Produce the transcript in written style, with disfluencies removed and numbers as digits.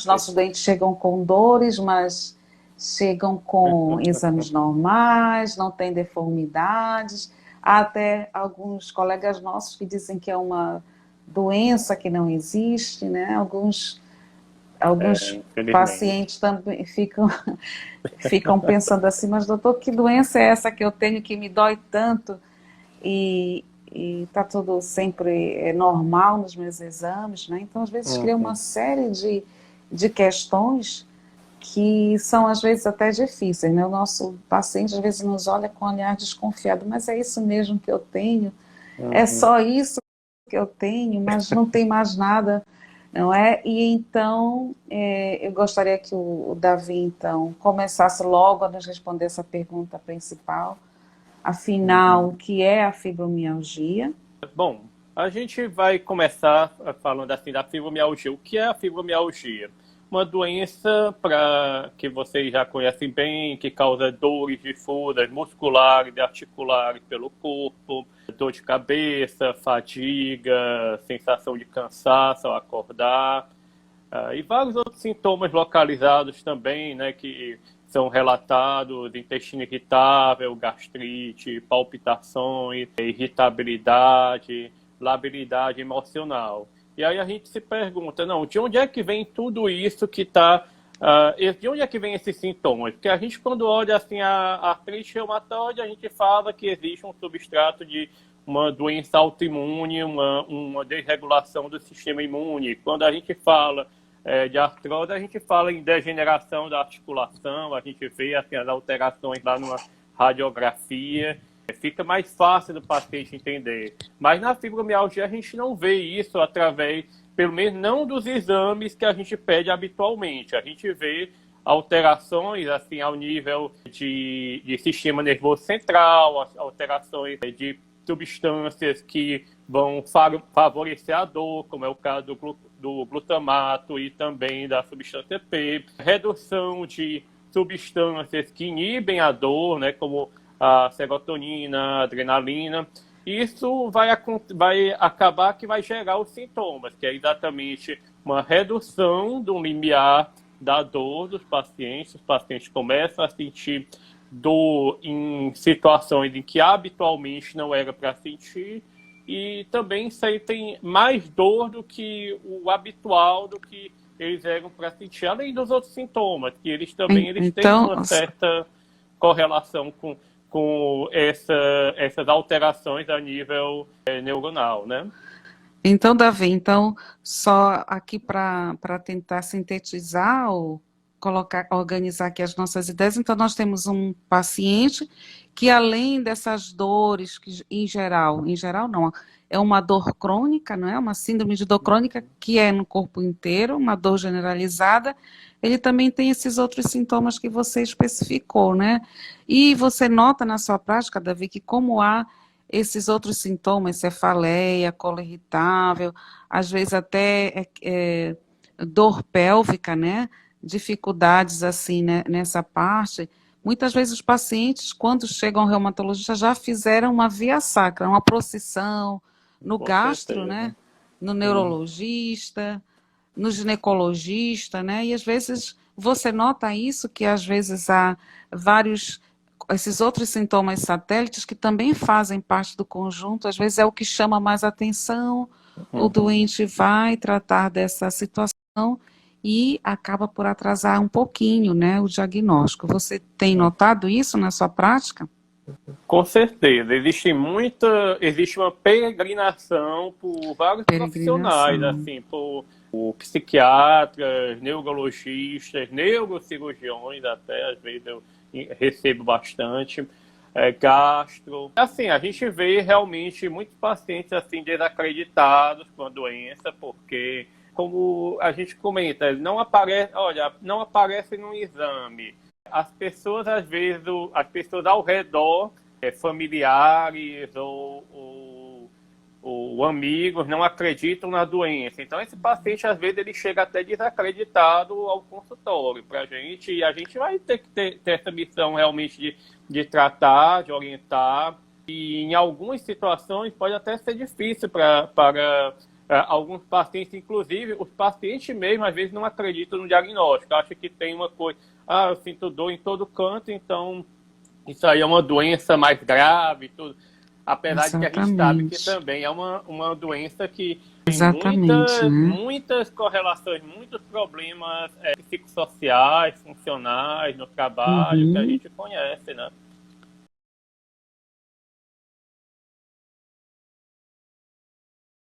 os nossos doentes chegam com dores, mas chegam com exames normais, não tem deformidades. Há até alguns colegas nossos que dizem que é uma doença que não existe, né? Alguns Infelizmente. pacientes também ficam pensando assim, mas doutor, que doença é essa que eu tenho que me dói tanto? E está tudo sempre normal nos meus exames, né? Então, às vezes, cria uma série de questões que são, às vezes, até difíceis, né? O nosso paciente, às vezes, nos olha com um olhar desconfiado, mas é isso mesmo que eu tenho? É só isso que eu tenho, mas não tem mais nada, não é? E então, eu gostaria que o Davi, então, começasse logo a nos responder essa pergunta principal. Afinal, o que é a fibromialgia? Bom, a gente vai começar falando assim da fibromialgia. O que é a fibromialgia? Uma doença que vocês já conhecem bem, que causa dores difunas musculares e articulares pelo corpo, dor de cabeça, fadiga, sensação de cansaço ao acordar, e vários outros sintomas localizados também, né, que são relatados: intestino irritável, gastrite, palpitações, irritabilidade, labilidade emocional. E aí a gente se pergunta, não, de onde é que vem tudo isso que está... de onde é que vem esses sintomas? Porque a gente, quando olha assim, a artrite reumatoide, a gente fala que existe um substrato de uma doença autoimune, uma desregulação do sistema imune. Quando a gente fala de artrose, a gente fala em degeneração da articulação, a gente vê assim, as alterações lá numa radiografia, fica mais fácil do paciente entender. Mas na fibromialgia a gente não vê isso através, pelo menos não dos exames que a gente pede habitualmente. A gente vê alterações assim ao nível de sistema nervoso central, alterações de substâncias que vão favorecer a dor, como é o caso do glutamato e também da substância P, redução de substâncias que inibem a dor, né, como a serotonina, a adrenalina. Isso vai acabar que vai gerar os sintomas, que é exatamente uma redução do limiar da dor dos pacientes. Os pacientes começam a sentir dor em situações em que habitualmente não era para sentir, e também sentem mais dor do que o habitual, do que eles eram para sentir, além dos outros sintomas, que eles também têm Então, uma certa correlação com essas alterações a nível neuronal, né? então, Davi, então, só aqui para tentar sintetizar ou organizar aqui as nossas ideias, então nós temos um paciente que, além dessas dores, que em geral não, é uma dor crônica, não é? Uma síndrome de dor crônica que é no corpo inteiro, uma dor generalizada, ele também tem esses outros sintomas que você especificou, né? E você nota na sua prática, Davi, que como há esses outros sintomas, cefaleia, colo irritável, às vezes até dor pélvica, né? Dificuldades assim, né, nessa parte. Muitas vezes os pacientes, quando chegam ao reumatologista, já fizeram uma via sacra, uma procissão no Com gastro, certeza. né? No neurologista, no ginecologista, né? E às vezes você nota isso, que às vezes há vários esses outros sintomas satélites que também fazem parte do conjunto, às vezes é o que chama mais atenção, o doente vai tratar dessa situação e acaba por atrasar um pouquinho, né, o diagnóstico. Você tem notado isso na sua prática? Com certeza, existe uma peregrinação por vários profissionais, Peregrinação. assim, por psiquiatras, neurologistas, neurocirurgiões até, às vezes eu recebo bastante, gastro. Assim, a gente vê realmente muitos pacientes assim desacreditados com a doença, porque, como a gente comenta, não aparece no exame. As pessoas, às vezes, as pessoas ao redor, familiares ou amigos, não acreditam na doença. Então, esse paciente, às vezes, ele chega até desacreditado ao consultório para a gente, e a gente vai ter que ter essa missão realmente de tratar, de orientar, e em algumas situações pode até ser difícil para Alguns pacientes, inclusive, os pacientes mesmo, às vezes não acreditam no diagnóstico, acham que tem uma coisa, eu sinto dor em todo canto, então isso aí é uma doença mais grave, tudo. Apesar de que a gente sabe que Exatamente. também é uma doença que tem Exatamente, né? muitas correlações, muitos problemas psicossociais, funcionais, no trabalho, que a Uhum. gente conhece, né?